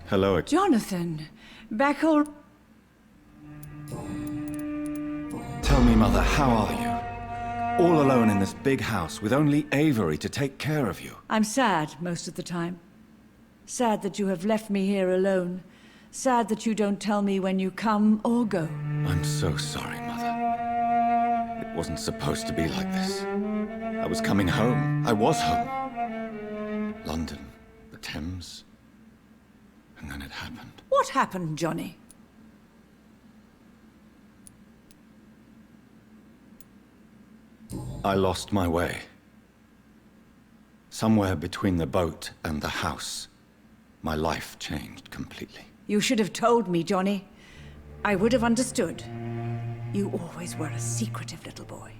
Hello. Jonathan, back all... Tell me, Mother, how are you? All alone in this big house with only Avery to take care of you. I'm sad most of the time. Sad that you have left me here alone. Sad that you don't tell me when you come or go. I'm so sorry, Mother. It wasn't supposed to be like this. I was coming home. I was home. London, the Thames, and then it happened. What happened, Johnny? I lost my way. Somewhere between the boat and the house, my life changed completely. You should have told me, Johnny. I would have understood. You always were a secretive little boy.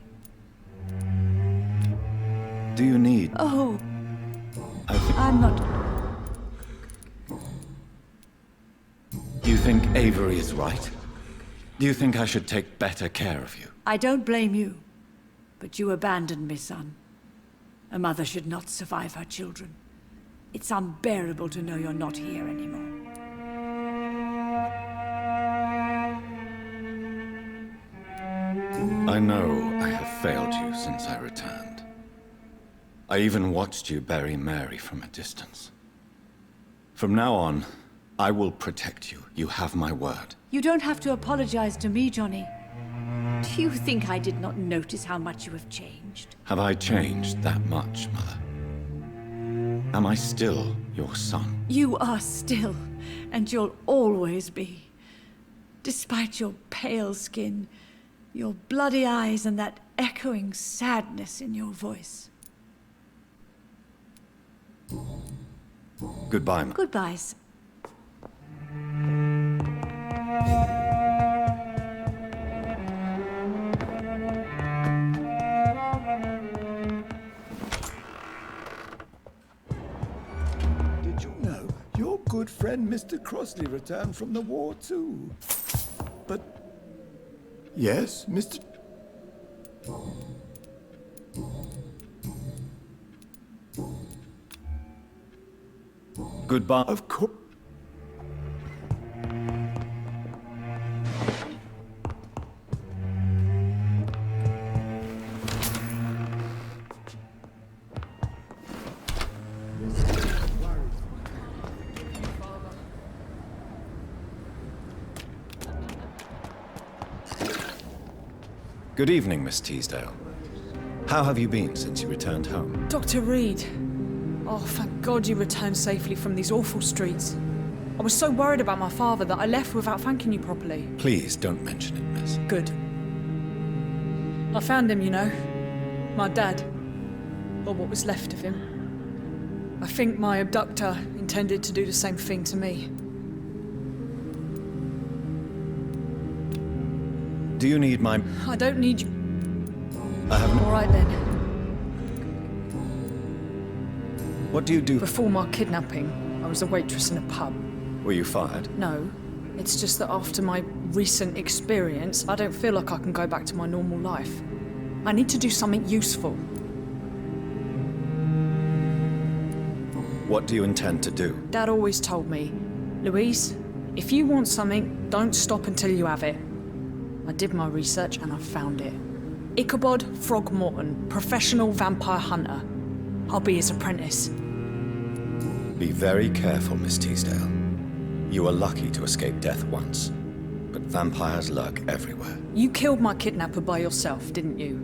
Do you need... Oh, I'm not... Do you think Avery is right? Do you think I should take better care of you? I don't blame you. But you abandoned me, son. A mother should not survive her children. It's unbearable to know you're not here anymore. I know I have failed you since I returned. I even watched you bury Mary from a distance. From now on, I will protect you. You have my word. You don't have to apologize to me, Johnny. Do you think I did not notice how much you have changed? Have I changed that much, Mother? Am I still your son? You are still, and you'll always be. Despite your pale skin, your bloody eyes, and that echoing sadness in your voice. Goodbye, Mother. Goodbyes. Good friend Mr. Crossley returned from the war too. But... Yes, Mr... Goodbye. Of course. Good evening, Miss Teasdale. How have you been since you returned home? Dr. Reed. Oh, thank God you returned safely from these awful streets. I was so worried about my father that I left without thanking you properly. Please don't mention it, miss. Good. I found him, you know. My dad. Or what was left of him. I think my abductor intended to do the same thing to me. Do you need my... I don't need you. I have... All right then. What do you do? Before my kidnapping, I was a waitress in a pub. Were you fired? No. It's just that after my recent experience, I don't feel like I can go back to my normal life. I need to do something useful. What do you intend to do? Dad always told me, Louise, if you want something, don't stop until you have it. I did my research and I found it. Ichabod Throgmorton, professional vampire hunter. I'll be his apprentice. Be very careful, Miss Teasdale. You were lucky to escape death once, but vampires lurk everywhere. You killed my kidnapper by yourself, didn't you?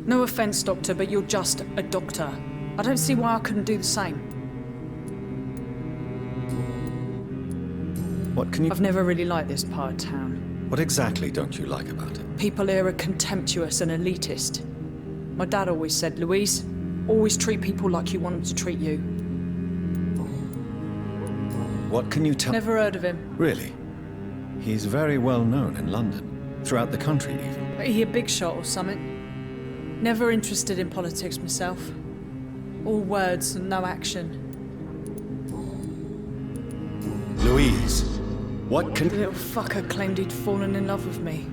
No offense, Doctor, but you're just a doctor. I don't see why I couldn't do the same. What can you... I've never really liked this part of town. What exactly don't you like about it? People here are contemptuous and elitist. My dad always said, Louise, always treat people like you want them to treat you. What can you tell... Never heard of him. Really? He's very well known in London. Throughout the country, even. He a big shot or something. Never interested in politics myself. All words and no action. Louise, what can... The little fucker claimed he'd fallen in love with me.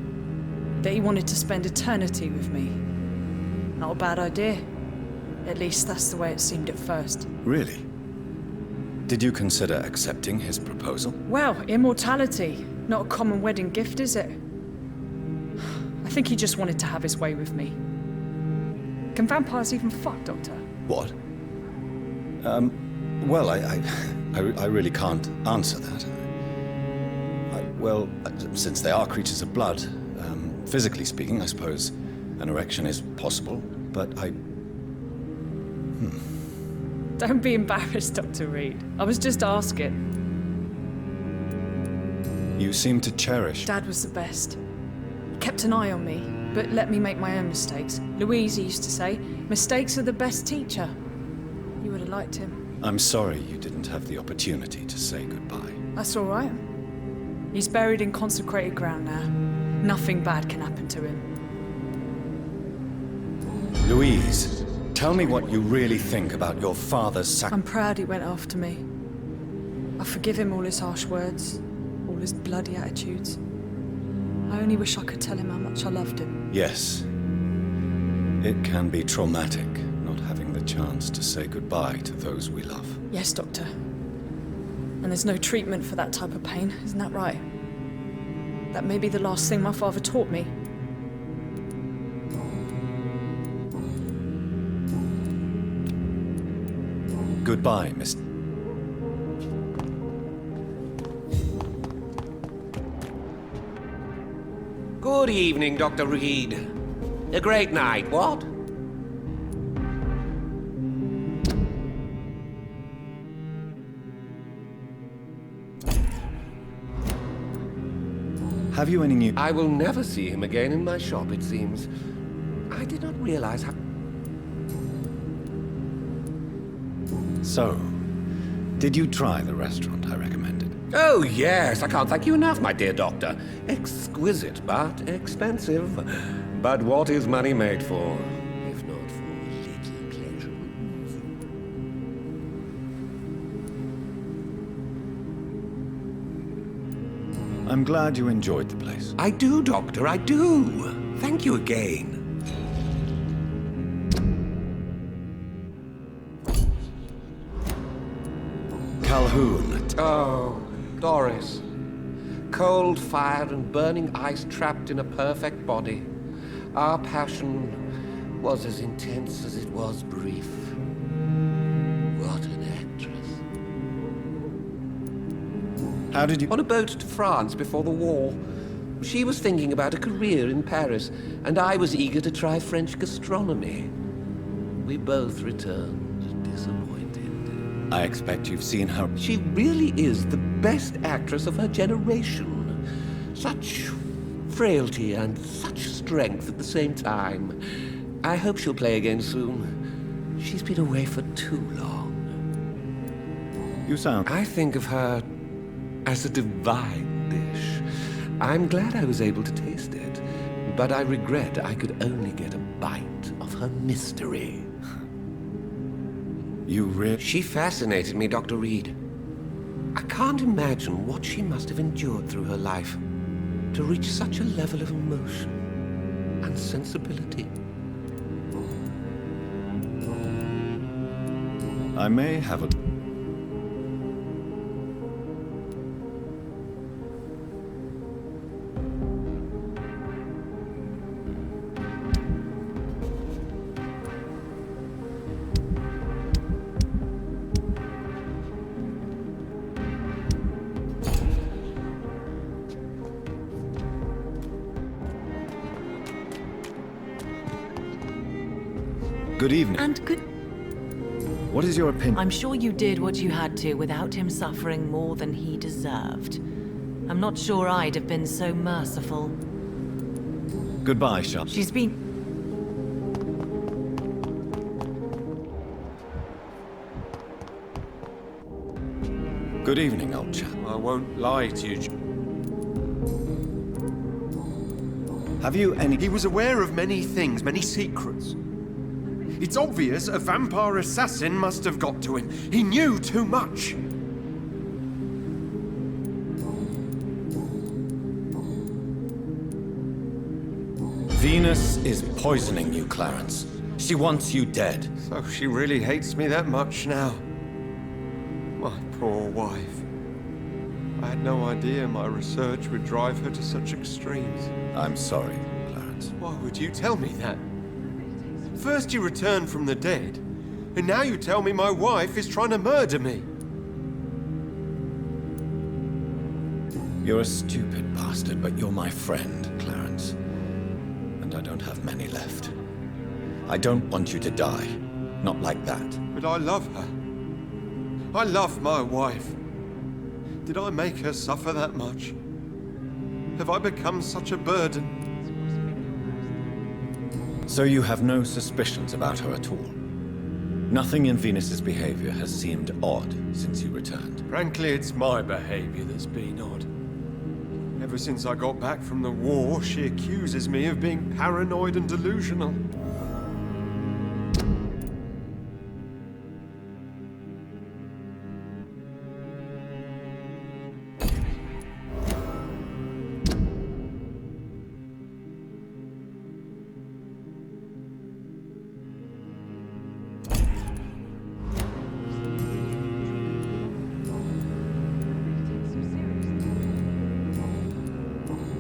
That he wanted to spend eternity with me. Not a bad idea. At least that's the way it seemed at first. Really? Did you consider accepting his proposal? Well, immortality. Not a common wedding gift, is it? I think he just wanted to have his way with me. Can vampires even fuck, Doctor? What? Well, I really can't answer that. Since they are creatures of blood, physically speaking, I suppose an erection is possible, but Don't be embarrassed, Dr. Reed. I was just asking. You seem to cherish... Dad was the best. He kept an eye on me, but let me make my own mistakes. Louise used to say, mistakes are the best teacher. You would have liked him. I'm sorry you didn't have the opportunity to say goodbye. That's all right. He's buried in consecrated ground now. Nothing bad can happen to him. Louise, tell me what you really think about your father's sacrifice. I'm proud he went after me. I forgive him all his harsh words, all his bloody attitudes. I only wish I could tell him how much I loved him. Yes. It can be traumatic, not having the chance to say goodbye to those we love. Yes, Doctor. And there's no treatment for that type of pain, isn't that right? That may be the last thing my father taught me. Goodbye, Miss... Good evening, Dr. Reed. A great night, what? Have you any new... I will never see him again in my shop, it seems. I did not realize how... So, did you try the restaurant I recommended? Oh, yes, I can't thank you enough, my dear doctor. Exquisite, but expensive. But what is money made for, if not for little pleasures? I'm glad you enjoyed the place. I do, Doctor, I do. Thank you again. Calhoun. Oh, Doris. Cold fire and burning ice trapped in a perfect body. Our passion was as intense as it was brief. What an actress. How did you... On a boat to France before the war. She was thinking about a career in Paris, and I was eager to try French gastronomy. We both returned disappointed. I expect you've seen her... She really is the best actress of her generation. Such frailty and such strength at the same time. I hope she'll play again soon. She's been away for too long. You sound... I think of her as a divine dish. I'm glad I was able to taste it, but I regret I could only get a bite of her mystery. You really... She fascinated me, Dr. Reed. I can't imagine what she must have endured through her life to reach such a level of emotion and sensibility. I may have a... Good evening. And good... What is your opinion? I'm sure you did what you had to without him suffering more than he deserved. I'm not sure I'd have been so merciful. Goodbye, Sharp. She's been... Good evening, old chap. I won't lie to you. Have you any... He was aware of many things, many secrets. It's obvious a vampire assassin must have got to him. He knew too much. Venus is poisoning you, Clarence. She wants you dead. So she really hates me that much now. My poor wife. I had no idea my research would drive her to such extremes. I'm sorry, Clarence. Why would you tell me that? First you returned from the dead, and now you tell me my wife is trying to murder me. You're a stupid bastard, but you're my friend, Clarence. And I don't have many left. I don't want you to die. Not like that. But I love her. I love my wife. Did I make her suffer that much? Have I become such a burden? So you have no suspicions about her at all? Nothing in Venus's behavior has seemed odd since you returned? Frankly, it's my behavior that's been odd. Ever since I got back from the war, she accuses me of being paranoid and delusional.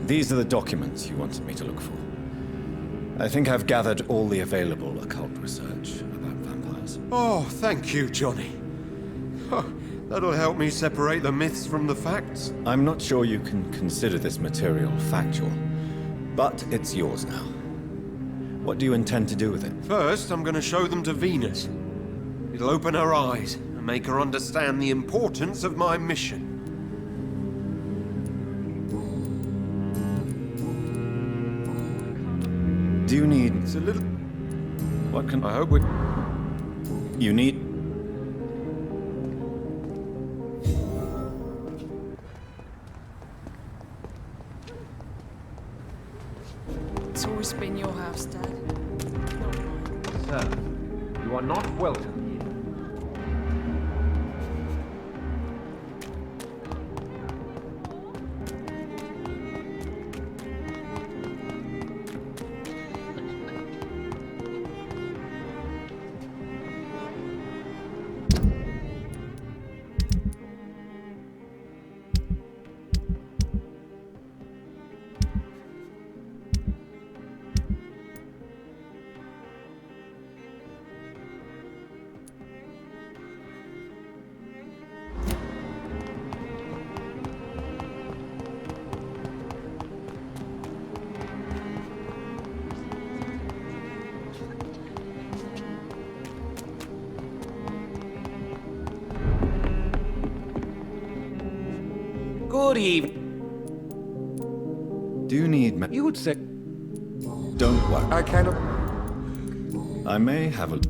These are the documents you wanted me to look for. I think I've gathered all the available occult research about vampires. Oh, thank you, Johnny. Oh, that'll help me separate the myths from the facts. I'm not sure you can consider this material factual, but it's yours now. What do you intend to do with it? First, I'm going to show them to Venus. It'll open her eyes and make her understand the importance of my mission. Do you need... It's a little... What can... I hope we... You need... It's always been your house, Dad. Sir, you are not welcome here. Good evening. Do you need... You would say... Don't worry. I cannot... I may have a...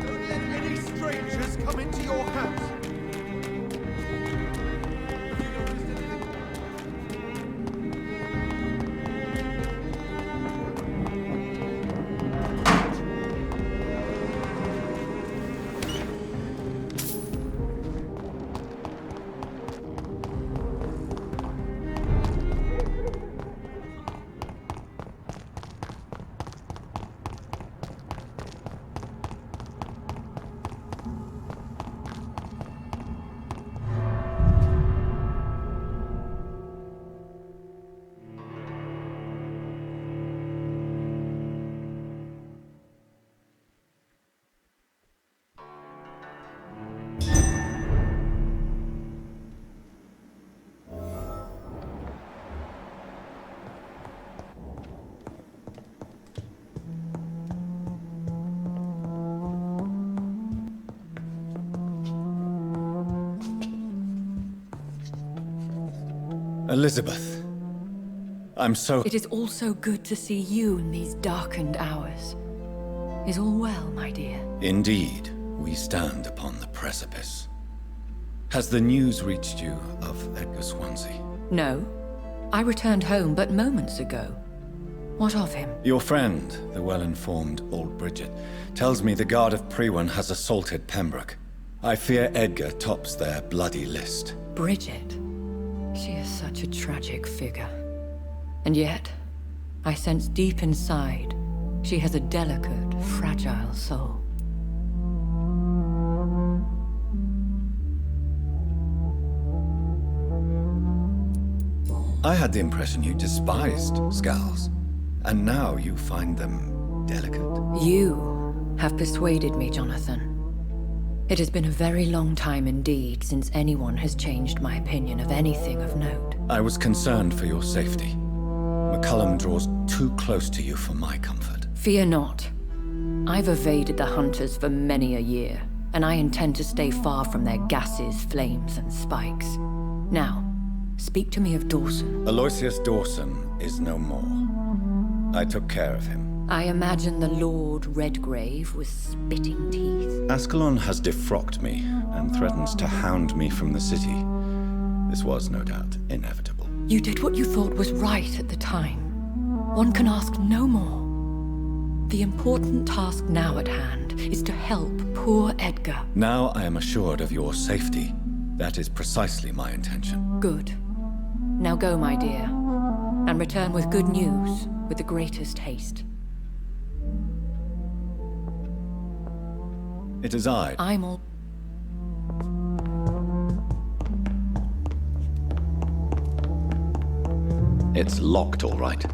Don't let any strangers come into your house. Elizabeth. I'm so... It is also good to see you in these darkened hours. Is all well, my dear? Indeed, we stand upon the precipice. Has the news reached you of Edgar Swansea? No. I returned home but moments ago. What of him? Your friend, the well-informed old Bridget, tells me the Guard of Priwen has assaulted Pembroke. I fear Edgar tops their bloody list. Bridget? She is such a tragic figure. And yet, I sense deep inside, she has a delicate, fragile soul. I had the impression you despised Skulls, and now you find them delicate. You have persuaded me, Jonathan. It has been a very long time indeed since anyone has changed my opinion of anything of note. I was concerned for your safety. McCullum draws too close to you for my comfort. Fear not. I've evaded the hunters for many a year, and I intend to stay far from their gases, flames, and spikes. Now, speak to me of Dawson. Aloysius Dawson is no more. I took care of him. I imagine the Lord Redgrave with spitting teeth. Ascalon has defrocked me and threatens to hound me from the city. This was, no doubt, inevitable. You did what you thought was right at the time. One can ask no more. The important task now at hand is to help poor Edgar. Now I am assured of your safety. That is precisely my intention. Good. Now go, my dear, and return with good news with the greatest haste. It is I. I'm all... It's locked, all right.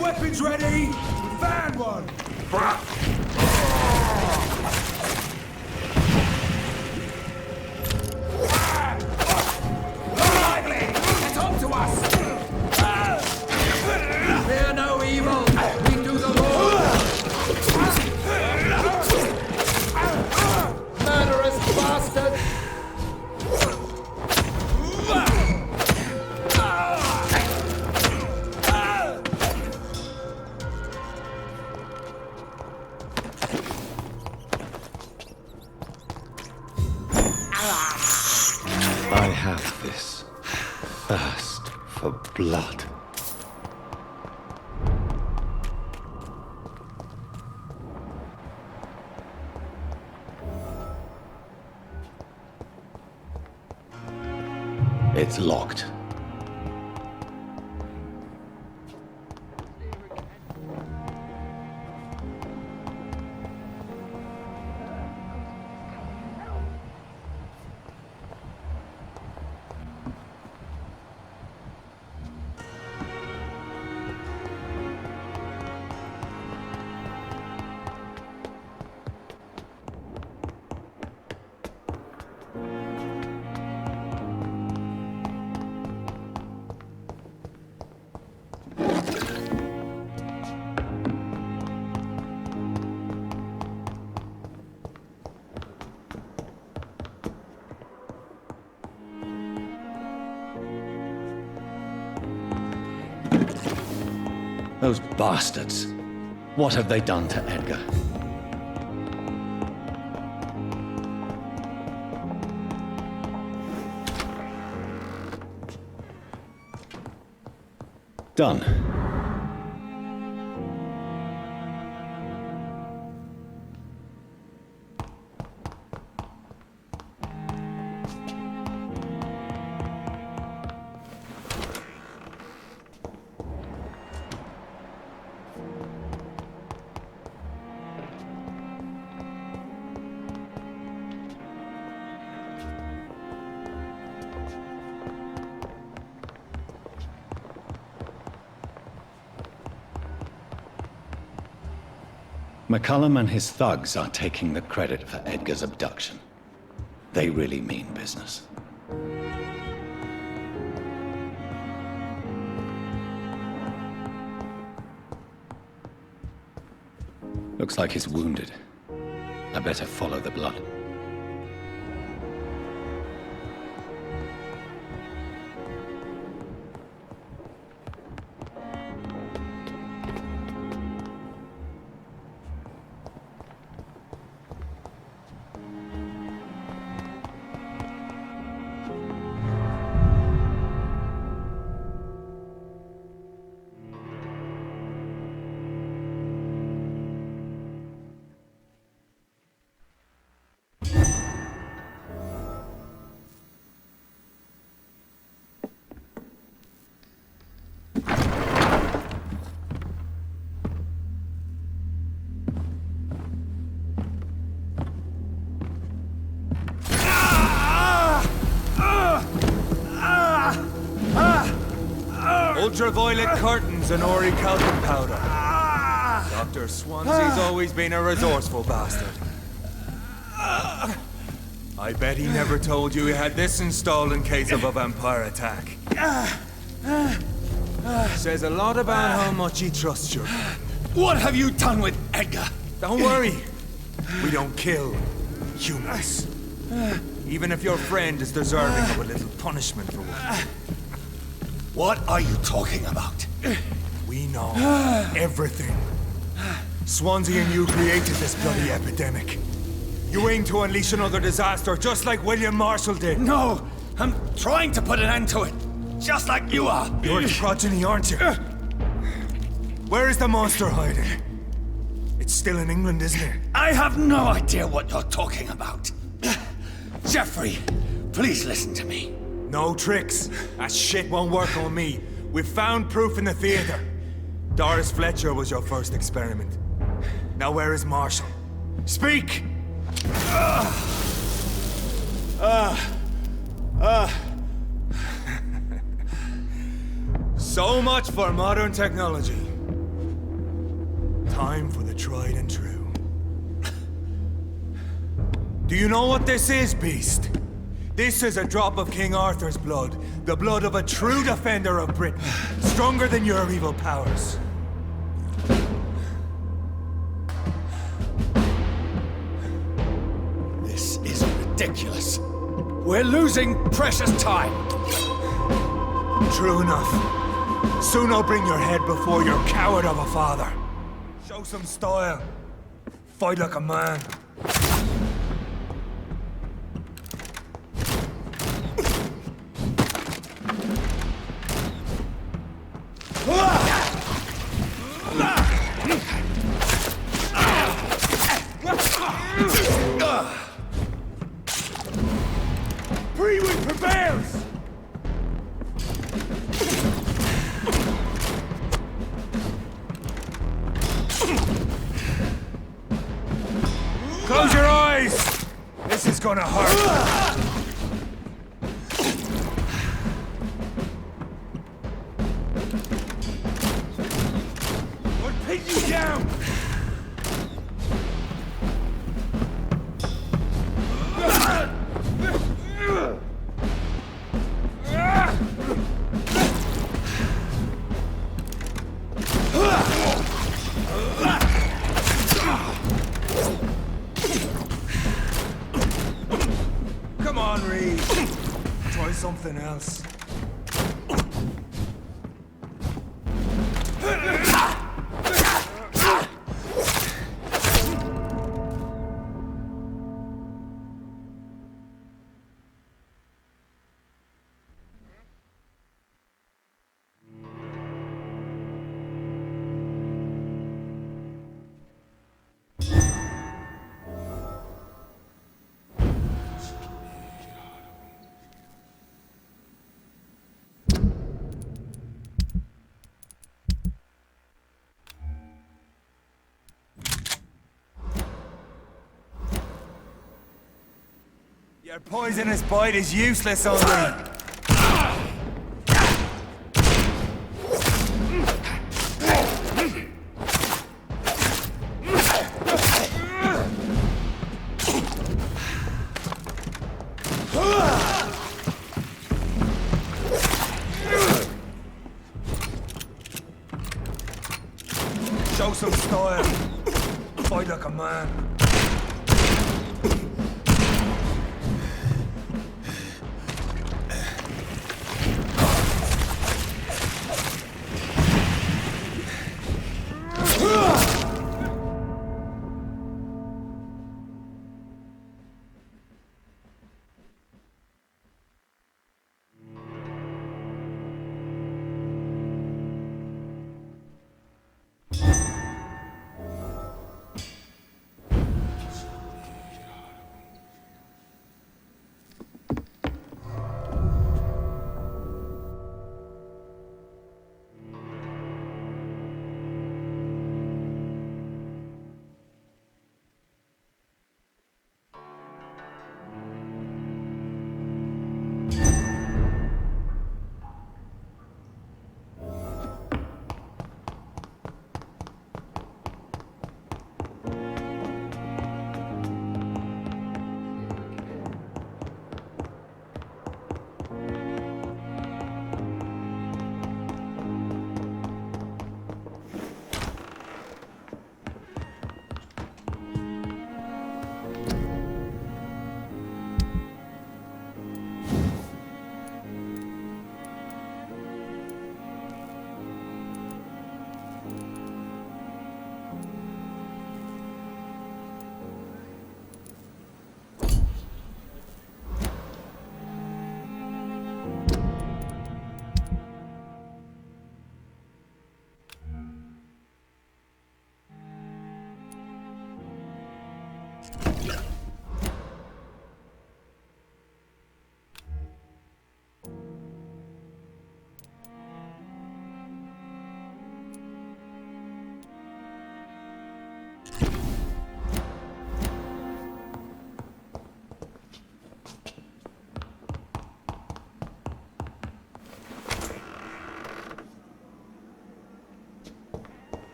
Weapons ready! Find one! Lively! Get on to us! Fear no evil! We do the Lord! Murderous bastard! I have this thirst for blood. It's locked. Those bastards. What have they done to Edgar? Done. McCullum and his thugs are taking the credit for Edgar's abduction. They really mean business. Looks like he's wounded. I better follow the blood. ultraviolet curtains and orichalcum powder. Dr. Swansea's always been a resourceful bastard. I bet he never told you he had this installed in case of a vampire attack. Says a lot about how much he trusts you. What have you done with Edgar? Don't worry. We don't kill humans. Even if your friend is deserving of a little punishment for what. What are you talking about? We know everything. Swansea and you created this bloody epidemic. You aim to unleash another disaster, just like William Marshall did. No, I'm trying to put an end to it. Just like you are. You're the progeny, aren't you? Where is the monster hiding? It's still in England, isn't it? I have no idea what you're talking about. Jeffrey, please listen to me. No tricks. That shit won't work on me. We've found proof in the theater. Doris Fletcher was your first experiment. Now where is Marshall? Speak! So much for modern technology. Time for the tried and true. Do you know what this is, Beast? This is a drop of King Arthur's blood. The blood of a true defender of Britain. Stronger than your evil powers. This is ridiculous. We're losing precious time. True enough. Soon I'll bring your head before your coward of a father. Show some style. Fight like a man. Freewind prevails! Close your eyes! This is gonna hurt. We'll pin you down! Come on, Reed. Try something else. Your poisonous bite is useless on me. Show some style. Fight like a man.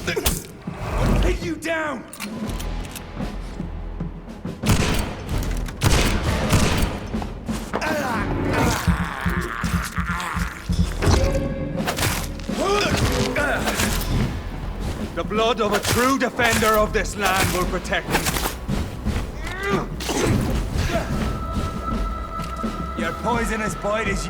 I'll pin you down! The blood of a true defender of this land will protect me. Your poisonous bite is...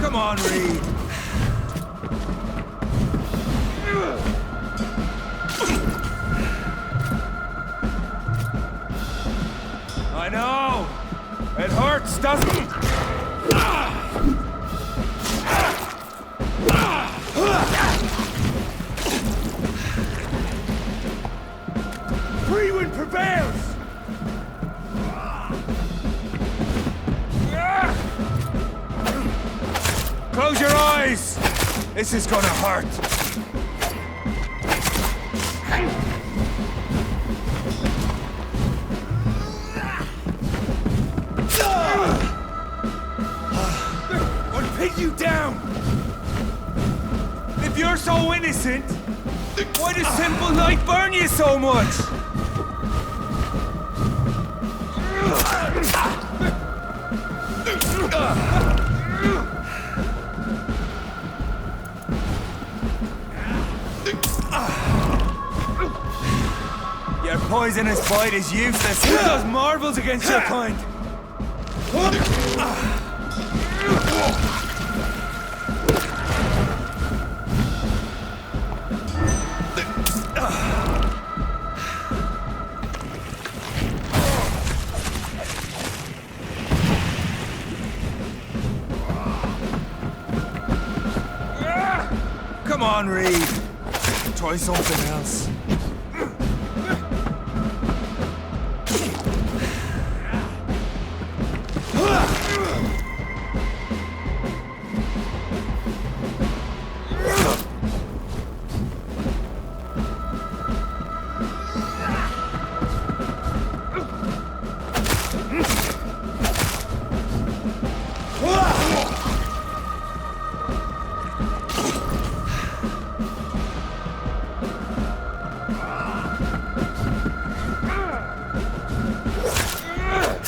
Come on, Reed. I know. It hurts, doesn't it? Freewind prevails! Close your eyes! This is gonna hurt. I'll pin you down! If you're so innocent, why does simple life burn you so much? Your poisonous bite is useless. Who does marvels against your kind? Come on, Reed. Try something else.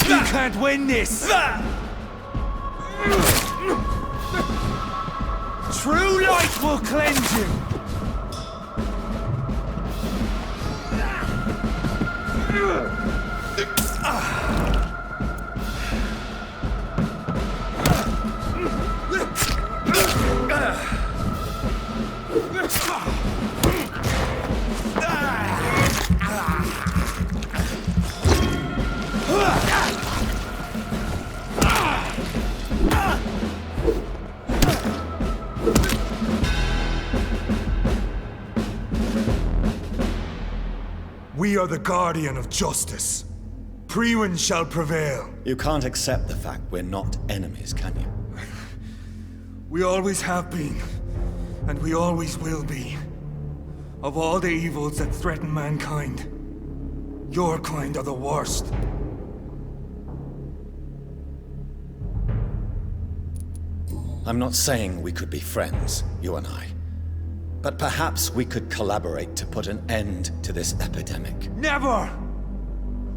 You can't win this! True light will cleanse you! We are the guardian of justice. Priwen shall prevail. You can't accept the fact we're not enemies, can you? We always have been, and we always will be. Of all the evils that threaten mankind, your kind are the worst. I'm not saying we could be friends, you and I. But perhaps we could collaborate to put an end to this epidemic. Never!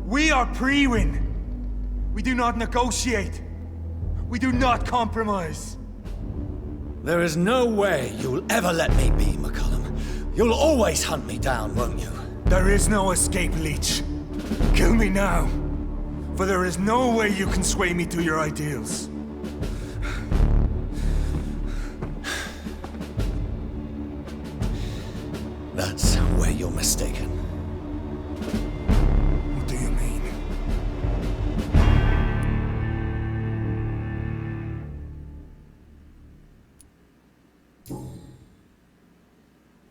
We are Priwen. We do not negotiate. We do not compromise. There is no way you'll ever let me be, McCullum. You'll always hunt me down, won't you? There is no escape, Leech. Kill me now. For there is no way you can sway me to your ideals. That's where you're mistaken. What do you mean?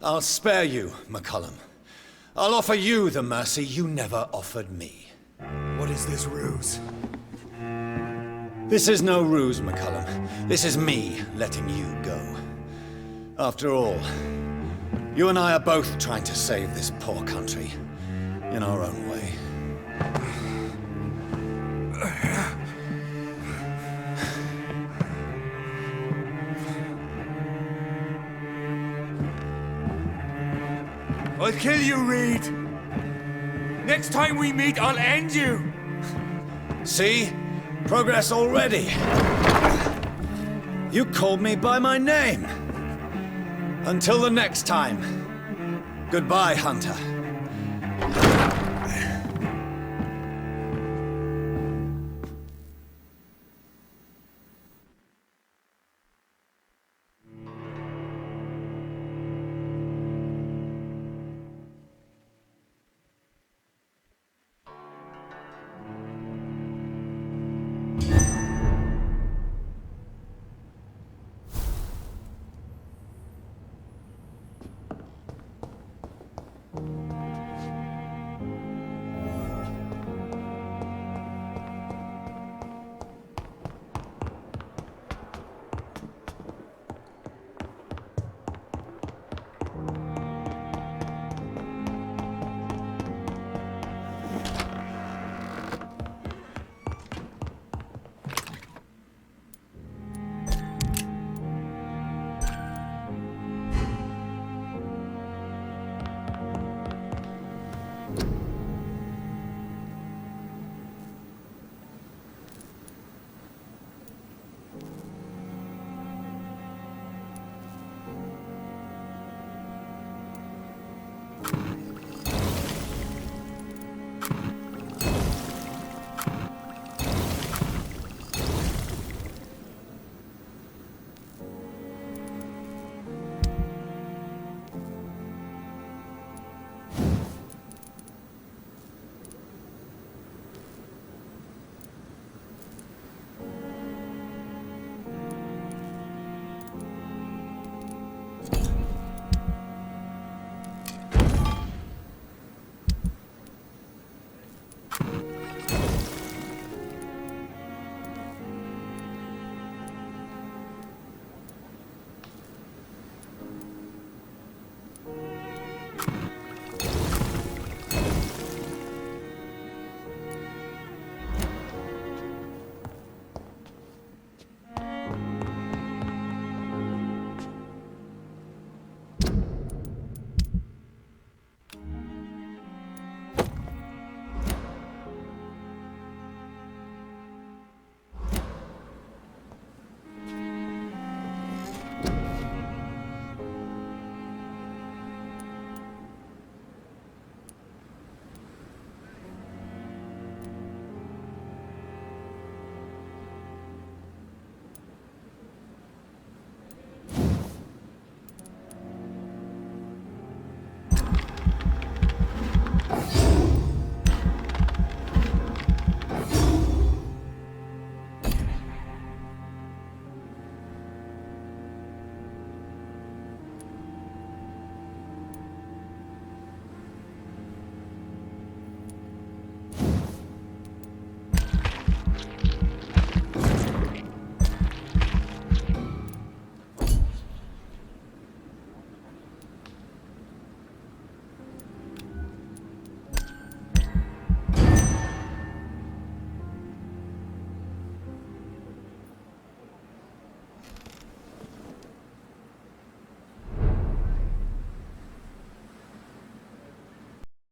I'll spare you, McCullum. I'll offer you the mercy you never offered me. What is this ruse? This is no ruse, McCullum. This is me letting you go. After all, you and I are both trying to save this poor country in our own way. I'll kill you, Reed. Next time we meet, I'll end you. See? Progress already. You called me by my name. Until the next time. Goodbye, Hunter.